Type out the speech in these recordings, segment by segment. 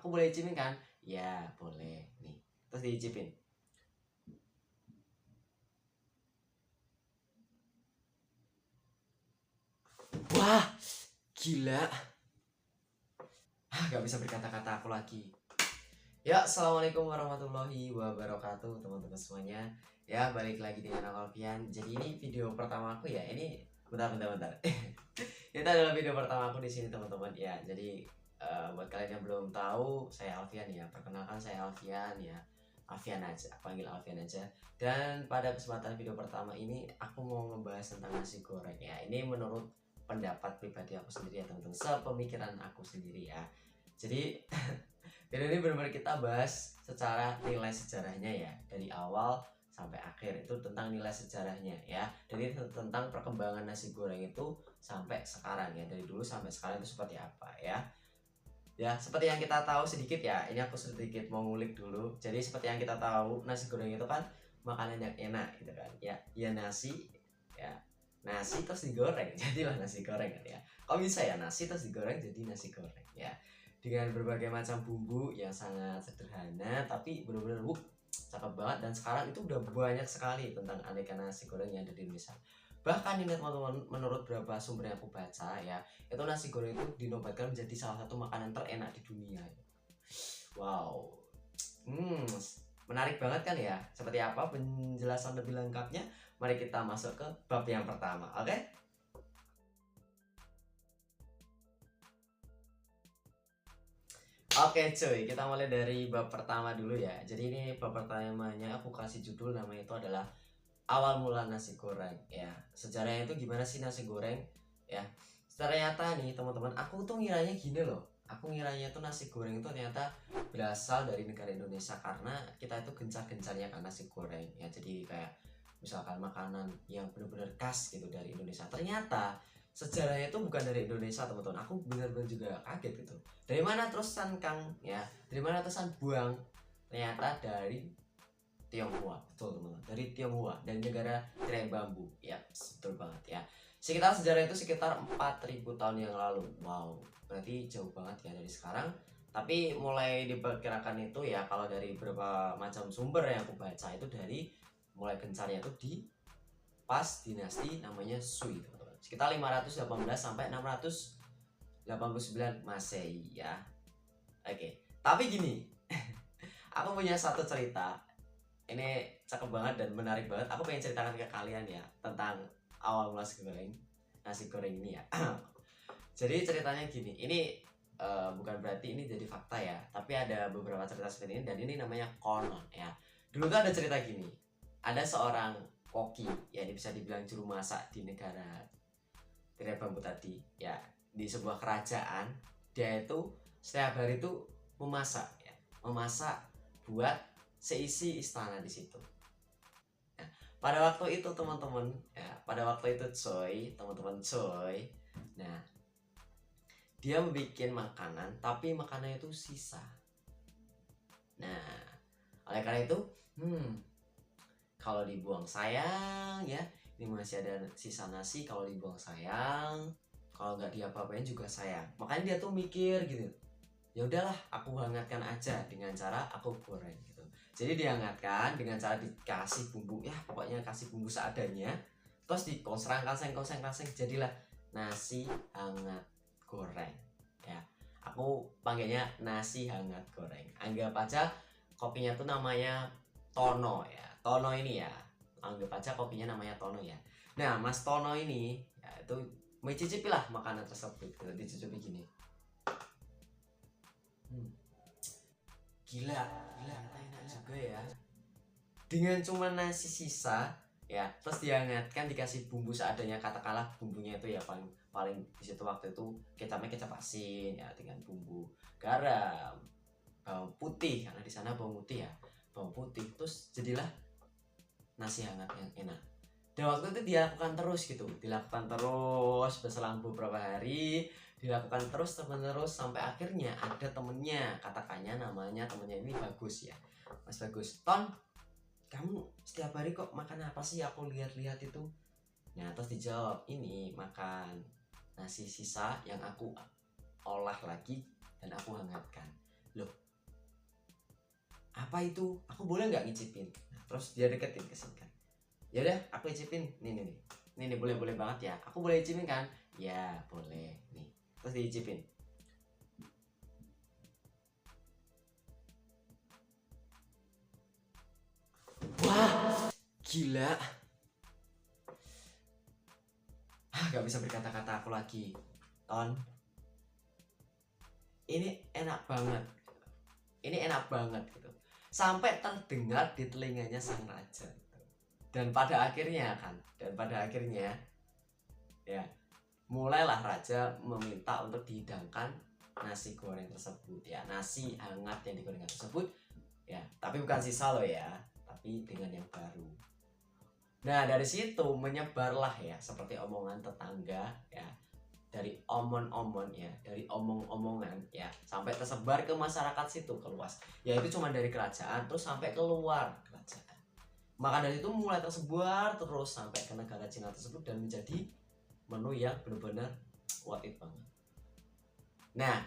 Aku boleh icipin kan? Ya boleh nih. Terus diicipin. Wah, gila. Gak bisa berkata-kata aku lagi. Ya, assalamualaikum warahmatullahi wabarakatuh teman-teman semuanya. Ya, balik lagi dengan aku Alfian. Jadi ini video pertama aku ya. Ini bentar. Itu adalah video pertama aku di sini teman-teman. Ya, jadi buat kalian yang belum tahu, saya Alfian ya. Perkenalkan saya Alfian ya. Alfian aja, aku panggil Alfian aja. Dan pada kesempatan video pertama ini aku mau ngebahas tentang nasi goreng ya. Ini menurut pendapat pribadi aku sendiri ya teman-teman. Sepemikiran aku sendiri ya. Jadi video ini benar-benar kita bahas secara nilai sejarahnya ya, dari awal sampai akhir itu tentang nilai sejarahnya ya. Jadi tentang perkembangan nasi goreng itu sampai sekarang ya, dari dulu sampai sekarang itu seperti apa ya. Ya, seperti yang kita tahu sedikit ya, ini aku sedikit mau ngulik dulu. Jadi seperti yang kita tahu, nasi goreng itu kan makanan yang enak gitu kan. Ya, ya nasi ya. Nasi terus digoreng, jadilah nasi goreng kan ya. Kok bisa ya nasi terus digoreng jadi nasi goreng ya. Dengan berbagai macam bumbu yang sangat sederhana tapi benar-benar cakep banget, dan sekarang itu udah banyak sekali tentang aneka nasi goreng yang ada di Indonesia. Bahkan ini teman-teman, menurut beberapa sumber yang aku baca ya, itu nasi goreng itu dinobatkan menjadi salah satu makanan terenak di dunia. Wow, menarik banget kan ya. Seperti apa penjelasan lebih lengkapnya? Mari kita masuk ke bab yang pertama, oke? Oke cuy, kita mulai dari bab pertama dulu ya. Jadi ini bab pertamanya aku kasih judul, namanya itu adalah awal mula nasi goreng ya. Sejarahnya itu gimana sih nasi goreng ya. Secara nyata nih teman-teman, aku tuh ngiranya gini loh. Aku ngiranya tuh nasi goreng itu ternyata berasal dari negara Indonesia, karena kita itu gencar-gencarnya kan nasi goreng ya. Jadi kayak misalkan makanan yang benar-benar khas gitu dari Indonesia. Ternyata sejarahnya itu bukan dari Indonesia teman-teman. Aku benar-benar juga kaget gitu. Dari mana terusan Kang ya? Dari mana terusan Buang? Ternyata dari Tionghoa, betul teman-teman. Dari Tionghoa dan negara tirai bambu. Ya, betul banget ya. Sekitar sejarah itu sekitar 4000 tahun yang lalu. Wow, berarti jauh banget ya dari sekarang. Tapi mulai diperkirakan itu ya, kalau dari beberapa macam sumber yang aku baca itu dari mulai gencarnya itu di pas dinasti namanya Sui teman-teman. Sekitar 518 sampai 689 Masehi ya. Oke. Tapi gini, aku punya satu cerita. Ini cakep banget dan menarik banget. Aku pengen ceritakan ke kalian ya tentang awal mula nasi goreng ini ya. Jadi ceritanya gini. Ini bukan berarti ini jadi fakta ya, tapi ada beberapa cerita seperti ini, dan ini namanya konon ya. Dulu tuh ada cerita gini. Ada seorang koki ya, dia bisa dibilang juru masak di negara tirai bambu tadi ya, di sebuah kerajaan. Dia itu setiap hari itu memasak ya, memasak buat seisi istana di situ. Nah, pada waktu itu teman-teman ya, pada waktu itu teman-teman nah dia membuat makanan, tapi makanannya itu sisa. Nah, oleh karena itu, kalau dibuang sayang ya, ini masih ada sisa nasi, kalau dibuang sayang, kalau nggak diapa-apain juga sayang. Makanya dia tuh mikir gitu, ya udahlah aku hangatkan aja dengan cara aku goreng gitu. Jadi dihangatkan dengan cara dikasih bumbu ya, pokoknya kasih bumbu seadanya, terus dikosrang-kaseng jadilah nasi hangat goreng ya. Aku panggilnya nasi hangat goreng. Anggap aja kopinya tuh namanya Tono ya. Tono ini ya, anggap aja kopinya namanya Tono ya. Nah Mas Tono ini ya, itu mencicipi lah makanan tersebut gitu. Dicicipi gini, gila ternyata enak juga ya, dengan cuma nasi sisa ya, terus dihangatkan dikasih bumbu seadanya. Katakanlah bumbunya itu ya paling paling di situ waktu itu kecapnya kecap asin ya, dengan bumbu garam, bawang putih, karena di sana bawang putih ya, bawang putih, terus jadilah nasi hangat yang enak. Dan waktu itu dilakukan terus berselang beberapa hari, dilakukan terus sampai akhirnya ada temennya, katakannya namanya temennya ini Bagus ya. Mas Bagus, Ton, kamu setiap hari kok makan apa sih, aku lihat-lihat itu. Nah terus dijawab, ini makan nasi sisa yang aku olah lagi dan aku hangatkan. Loh, apa itu, aku boleh nggak ngicipin? Nah, terus dia deketin ke sini kan, ya udah aku icipin, nih boleh boleh banget ya, aku boleh icipin kan, ya boleh nih, terus diicipin. Wah gila, gak bisa berkata-kata aku lagi. Ton, ini enak banget, ini enak banget gitu, sampai terdengar di telinganya sang raja. Dan pada akhirnya ya mulailah raja meminta untuk dihidangkan nasi goreng tersebut, ya nasi hangat yang digoreng tersebut, ya tapi bukan sisa loh ya, tapi dengan yang baru. Nah dari situ menyebarlah ya, seperti omongan tetangga ya, dari omon-omon ya, dari omong-omongan ya, sampai tersebar ke masyarakat situ, ke luas. Ya itu cuma dari kerajaan terus sampai keluar kerajaan. Maka dari itu mulai tersebar terus sampai ke negara Cina tersebut dan menjadi menu yang benar-benar worth it banget. Nah,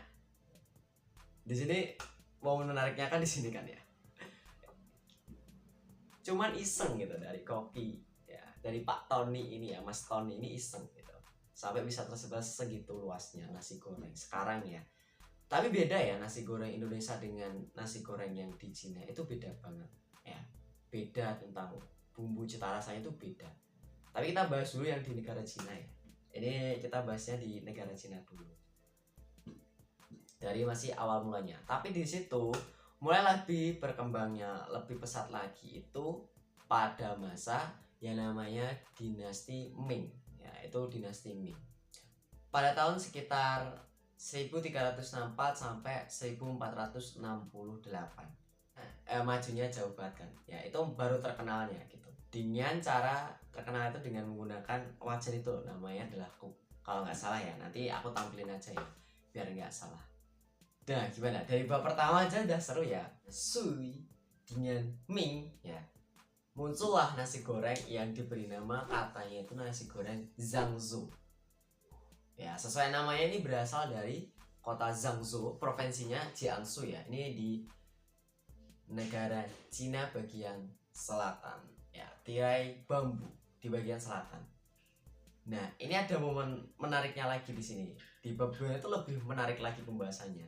di sini mau menariknya kan di sini kan ya. Cuman iseng gitu dari koki ya, dari Pak Tony ini ya, Mas Tony ini iseng gitu. Sampai bisa tersebar segitu luasnya nasi goreng sekarang ya. Tapi beda ya, nasi goreng Indonesia dengan nasi goreng yang di Cina itu beda banget ya. Beda tentang bumbu cita rasanya itu beda. Tapi kita bahas dulu yang di negara Cina ya. Ini kita bahasnya di negara Cina dulu. Dari masih awal mulanya. Tapi di situ mulai lebih berkembangnya, lebih pesat lagi itu pada masa yang namanya dinasti Ming. Ya, itu dinasti Ming. Pada tahun sekitar 1364 sampai 1468. Majunya jauh banget kan. Ya, itu baru terkenalnya gitu. Dengan cara terkenal itu dengan menggunakan wajan itu, namanya adalah kuk. Kalau nggak salah ya, nanti aku tampilin aja ya, biar nggak salah. Nah, gimana? Dari bab pertama aja udah seru ya. Sui dengan Ming ya. Muncullah nasi goreng yang diberi nama, katanya itu nasi goreng Zhangzhou. Ya, sesuai namanya ini berasal dari kota Zhangzhou, provinsinya Jiangsu ya. Ini di negara Cina bagian selatan. Ya, tirai bambu di bagian selatan. Nah, ini ada momen menariknya lagi di sini. Di bab 2 itu lebih menarik lagi pembahasannya.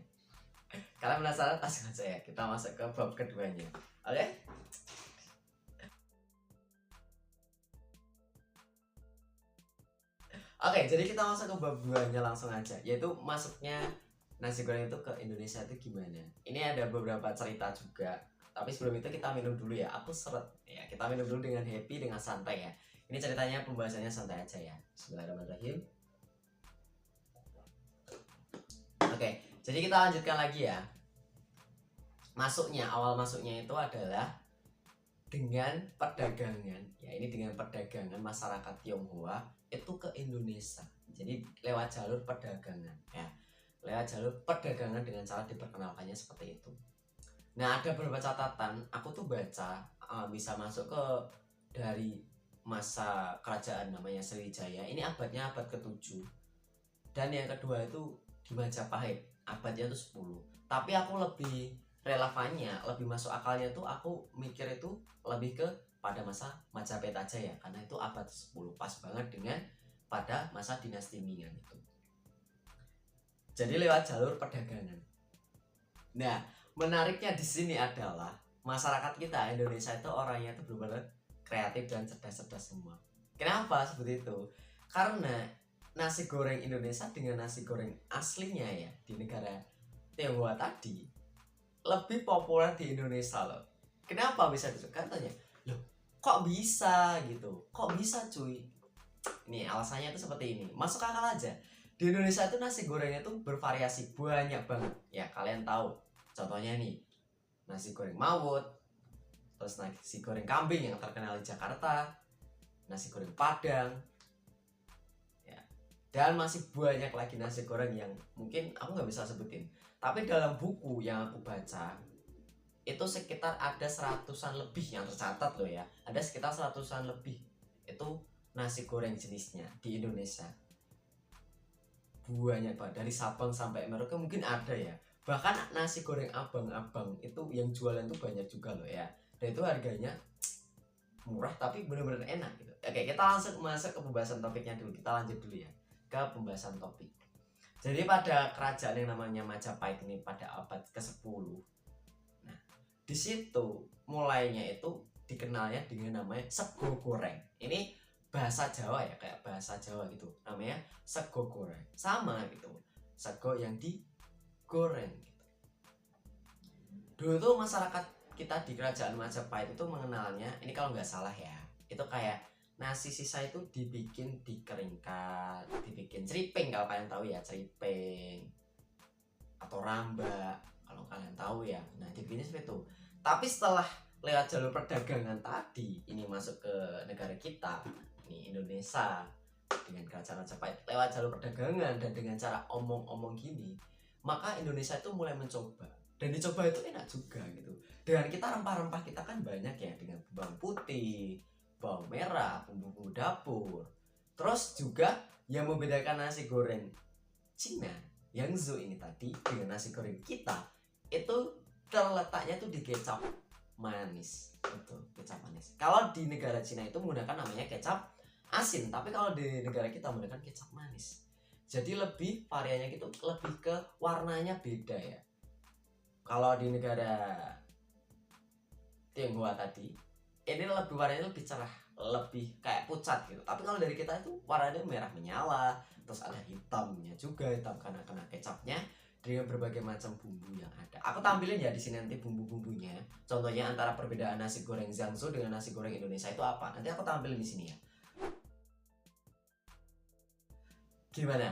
Kalian penasaran? Langsung aja ya, kita masuk ke bab keduanya. Oke? Oke, jadi kita masuk ke bab 2-nya langsung aja, yaitu masuknya nasi goreng itu ke Indonesia itu gimana. Ini ada beberapa cerita juga, tapi sebelum itu kita minum dulu ya. Aku seret ya, kita minum dulu dengan happy, dengan santai ya. Ini ceritanya, pembahasannya santai aja ya. Bismillahirrahmanirrahim. Oke, jadi kita lanjutkan lagi ya. Awal masuknya itu adalah dengan perdagangan ya, ini dengan perdagangan masyarakat Tionghoa itu ke Indonesia. Jadi lewat jalur perdagangan ya, lewat jalur perdagangan dengan cara diperkenalkannya seperti itu. Nah, ada beberapa catatan aku tuh baca, bisa masuk ke dari masa kerajaan namanya Sriwijaya, ini abadnya abad ke-7, dan yang kedua itu di Majapahit abadnya itu 10. Tapi aku lebih relevannya, lebih masuk akalnya tuh aku mikir itu lebih ke pada masa Majapahit aja ya, karena itu abad 10 pas banget dengan pada masa dinasti Ming itu. Jadi lewat jalur perdagangan. Nah, menariknya di sini adalah masyarakat kita Indonesia itu orangnya itu benar-benar kreatif dan cerdas-cerdas semua. Kenapa seperti itu? Karena nasi goreng Indonesia dengan nasi goreng aslinya ya di negara Tionghoa tadi lebih populer di Indonesia loh. Kenapa bisa gitu? Katanya, loh kok bisa gitu? Kok bisa cuy? Ini alasannya itu seperti ini. Masuk akal aja. Di Indonesia itu nasi gorengnya itu bervariasi banyak banget. Ya kalian tahu. Contohnya nih, nasi goreng Mawut, terus nasi goreng kambing yang terkenal di Jakarta, nasi goreng Padang, ya, dan masih banyak lagi nasi goreng yang mungkin aku nggak bisa sebutin. Tapi dalam buku yang aku baca itu sekitar ada 100-an lebih yang tercatat loh ya. Ada sekitar 100-an lebih itu nasi goreng jenisnya di Indonesia. Banyak banget, dari Sabang sampai Merauke mungkin ada ya. Bahkan nasi goreng abang-abang itu yang jualan tuh banyak juga loh ya, dan itu harganya murah tapi bener-bener enak gitu. Oke, kita langsung masuk ke pembahasan topiknya dulu. Kita lanjut dulu ya ke pembahasan topik. Jadi pada kerajaan yang namanya Majapahit ini pada abad ke-10, nah di situ mulainya itu dikenalnya dengan namanya sego goreng. Ini bahasa Jawa ya, kayak bahasa Jawa gitu, namanya sego goreng, sama gitu, sego yang digoreng gitu. Dulu tuh masyarakat kita di kerajaan Majapahit itu mengenalnya, ini kalau nggak salah ya, itu kayak nasi sisa itu dibikin dikeringkan, dibikin ceriping, kalau kalian tahu ya, ceriping atau ramba kalau kalian tahu ya. Nah dibikinnya seperti itu. Tapi setelah lewat jalur perdagangan tadi ini masuk ke negara kita, ini Indonesia, dengan kerajaan Majapahit lewat jalur perdagangan dan dengan cara omong-omong gini, maka Indonesia itu mulai mencoba, dan dicoba itu enak juga gitu. Dengan kita rempah-rempah kita kan banyak ya, dengan bawang putih, bawang merah, bumbu-bumbu dapur. Terus juga yang membedakan nasi goreng Cina yang Zhou ini tadi dengan nasi goreng kita itu terletaknya tuh di kecap manis. Betul, kecap manis. Kalau di negara Cina itu menggunakan namanya kecap asin, tapi kalau di negara kita menggunakan kecap manis. Jadi lebih variannya gitu, lebih ke warnanya beda ya. Kalau di negara Tionghoa tadi, ini lebih warnanya lebih cerah, lebih kayak pucat gitu. Tapi kalau dari kita itu warnanya merah menyala, terus ada hitamnya juga, hitam karena kena kecapnya, dengan berbagai macam bumbu yang ada. Aku tampilin ya di sini nanti bumbu-bumbunya. Contohnya antara perbedaan nasi goreng Zhangzhou dengan nasi goreng Indonesia itu apa? Nanti aku tampilin di sini ya. Gimana?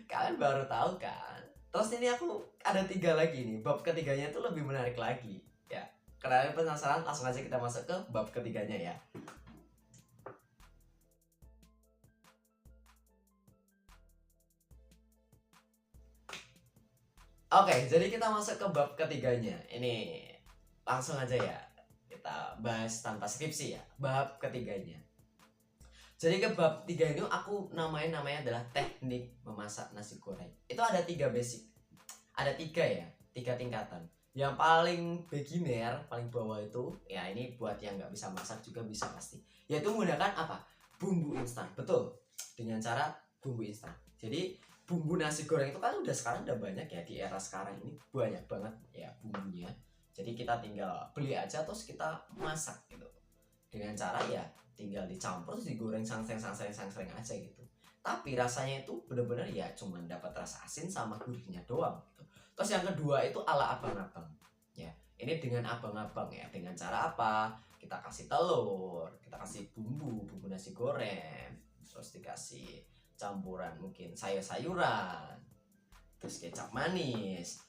Kalian baru tahu kan? Terus ini aku ada 3 lagi nih. Bab ketiganya itu lebih menarik lagi ya. Karena penasaran, langsung aja kita masuk ke bab ketiganya ya. Oke, jadi kita masuk ke bab ketiganya. Ini langsung aja ya, kita bahas tanpa skripsi ya. Bab ketiganya. Jadi ke bab 3 ini aku namanya adalah teknik memasak nasi goreng. Itu ada 3 basic. Ada 3 ya, 3 tingkatan. Yang paling beginner, paling bawah itu, ya ini buat yang nggak bisa masak juga bisa pasti. Yaitu menggunakan apa? Bumbu instan. Betul. Dengan cara bumbu instan. Jadi bumbu nasi goreng itu kan udah sekarang udah banyak ya, di era sekarang ini banyak banget ya bumbunya. Jadi kita tinggal beli aja terus kita masak gitu. Dengan cara ya tinggal dicampur terus digoreng sangseng aja gitu. Tapi rasanya itu bener-bener ya cuman dapat rasa asin sama gurihnya doang gitu. Terus yang kedua itu ala abang-abang. Ya, ini dengan abang-abang ya. Dengan cara apa? Kita kasih telur, kita kasih bumbu nasi goreng, terus dikasih campuran mungkin sayur-sayuran, terus kecap manis,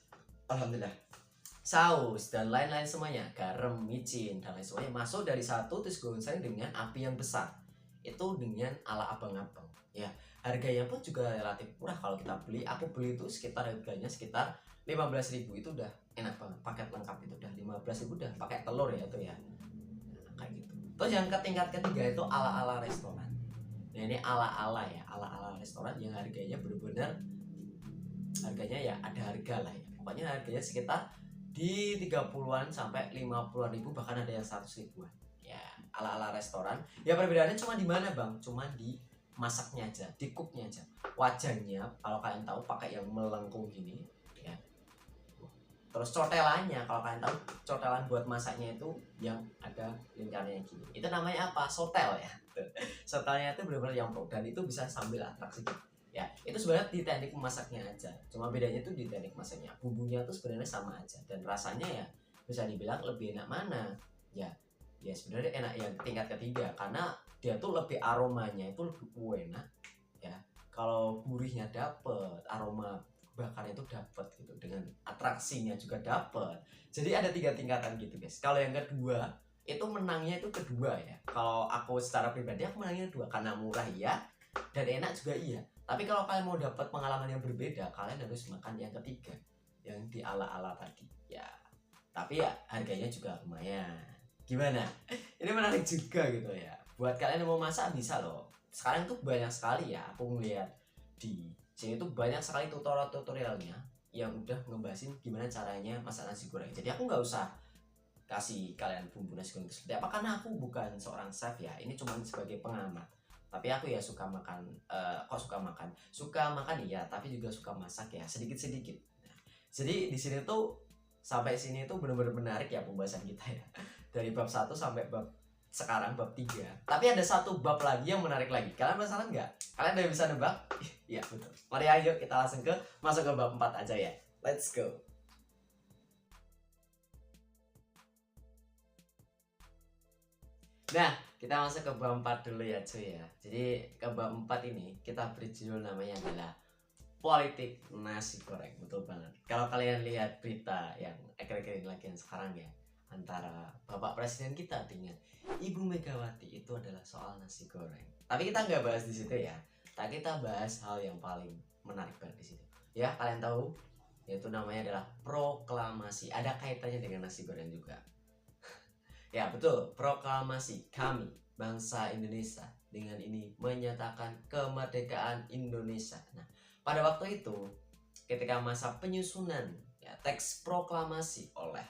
alhamdulillah, saus dan lain-lain semuanya, garam, micin dan lain semuanya masuk dari satu terus goreng dengan api yang besar. Itu dengan ala abang-abang ya. Harganya pun juga relatif murah kalau kita beli. Aku beli itu sekitar harganya sekitar 15.000, itu udah enak banget, paket lengkap itu udah 15.000 udah pakai telur ya itu ya. Nah, kayak gitu. Terus yang ke tingkat ketiga itu ala-ala restoran. Nah ini ala-ala ya, ala-ala restoran yang harganya bener-bener harganya ya ada harga lah ya. Pokoknya harganya sekitar di 30-an sampai 50-an ribu, bahkan ada yang 100 ribuan. Ya, ala-ala restoran. Ya perbedaannya cuma di mana, Bang? Cuma di masaknya aja, di cooknya aja. Wajannya kalau kalian tahu pakai yang melengkung gini ya. Terus cotelannya, kalau kalian tahu cotelan buat masaknya itu yang ada lingkarannya gini. Itu namanya apa? Sotel ya. Sotelnya itu benar-benar yang pro, dan itu bisa sambil atraksi ya. Itu sebenarnya di teknik memasaknya aja, cuma bedanya tuh di teknik masaknya. Bumbunya tuh sebenarnya sama aja, dan rasanya ya bisa dibilang lebih enak mana ya. Ya sebenarnya enak yang tingkat ketiga, karena dia tuh lebih aromanya itu lebih enak ya. Kalau gurihnya dapet, aroma bakarnya itu dapet gitu, dengan atraksinya juga dapet. Jadi ada 3 tingkatan gitu guys. Kalau yang kedua itu menangnya itu kedua ya. Kalau aku secara pribadi aku menangnya kedua karena murah ya, dan enak juga iya. Tapi kalau kalian mau dapat pengalaman yang berbeda, kalian harus makan yang ketiga, yang di ala-ala tadi ya. Tapi ya harganya juga lumayan. Gimana? Ini menarik juga gitu ya. Buat kalian yang mau masak bisa loh. Sekarang tuh banyak sekali ya, aku ngeliat di sini tuh banyak sekali tutorialnya yang udah ngebahasin gimana caranya masak nasi goreng. Jadi aku nggak usah kasih kalian bumbu nasi goreng itu seperti apa, karena aku bukan seorang chef ya, ini cuma sebagai pengamat. Tapi aku ya suka makan, suka makan iya, tapi juga suka masak ya, sedikit-sedikit. Nah, jadi di sini tuh sampai sini tuh benar-benar menarik ya pembahasan kita ya. Dari bab 1 sampai bab sekarang bab 3. Tapi ada satu bab lagi yang menarik lagi. Kalian penasaran nggak? Kalian udah bisa nebak? Iya, betul. Mari ayo kita langsung masuk ke bab 4 aja ya. Let's go. Nah, kita masuk ke bab 4 dulu ya cuy ya. Jadi ke bab 4 ini kita beri judul namanya adalah politik nasi goreng. Betul banget. Kalau kalian lihat berita yang akhir-akhir ini lagi yang sekarang ya, antara Bapak Presiden kita dengan Ibu Megawati, itu adalah soal nasi goreng. Tapi kita nggak bahas di situ ya. Tapi kita bahas hal yang paling menarik banget di situ. Ya, kalian tahu, yaitu namanya adalah proklamasi. Ada kaitannya dengan nasi goreng juga. Ya betul, proklamasi kami bangsa Indonesia dengan ini menyatakan kemerdekaan Indonesia. Nah, pada waktu itu ketika masa penyusunan ya teks proklamasi oleh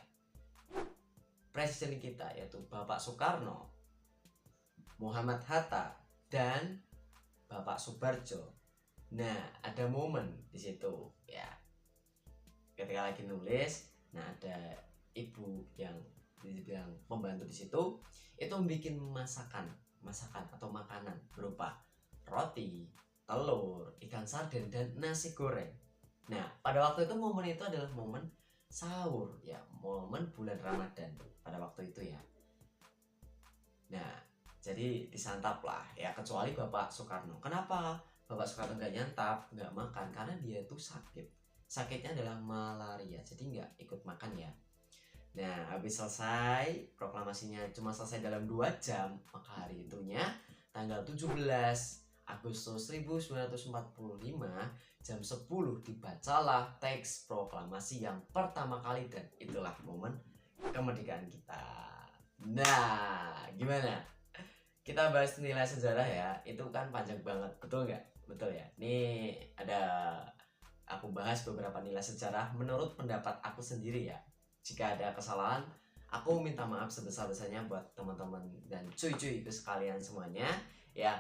presiden kita yaitu Bapak Soekarno, Muhammad Hatta, dan Bapak Subarjo. Nah, ada momen di situ ya. Ketika lagi nulis, nah ada ibu yang membantu di situ, itu bikin masakan atau makanan berupa roti, telur, ikan sarden, dan nasi goreng. Nah, pada waktu itu momen itu adalah momen sahur ya, momen bulan Ramadan pada waktu itu ya. Nah, jadi disantap lah ya, kecuali Bapak Soekarno. Kenapa Bapak Soekarno nggak nyantap, nggak makan? Karena dia itu sakitnya adalah malaria, jadi nggak ikut makan ya. Nah, habis selesai proklamasinya cuma selesai dalam 2 jam, maka hari itunya tanggal 17 Agustus 1945 jam 10 dibacalah teks proklamasi yang pertama kali, dan itulah momen kemerdekaan kita. Nah, gimana? Kita bahas nilai sejarah ya, itu kan panjang banget, betul nggak? Betul ya. Nih ada aku bahas beberapa nilai sejarah menurut pendapat aku sendiri ya. Jika ada kesalahan, aku minta maaf sebesar-besarnya buat teman-teman dan cuy-cuy sekalian semuanya ya.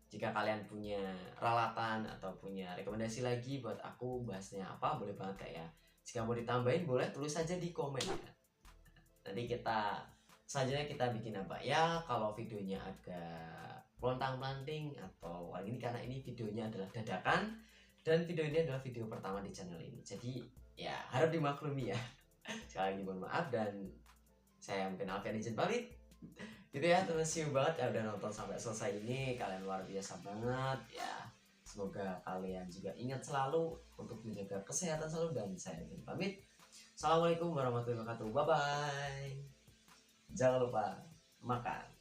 Jika kalian punya ralatan atau punya rekomendasi lagi buat aku bahasnya apa, boleh banget Kak ya. Jika mau ditambahin boleh tulis saja di komen ya. Nanti kita selanjutnya kita bikin apa ya, kalau videonya agak pelontang-pelanting atau ini karena ini videonya adalah dadakan dan video ini adalah video pertama di channel ini, jadi ya harap dimaklumi ya. Sekali lagi mohon maaf, dan saya mungkin Alfian izin pamit gitu ya. Terima kasih banget ya udah nonton sampai selesai ini, kalian luar biasa banget ya. Semoga kalian juga ingat selalu untuk menjaga kesehatan selalu, dan saya izin pamit. Assalamualaikum warahmatullahi wabarakatuh, bye bye. Jangan lupa makan.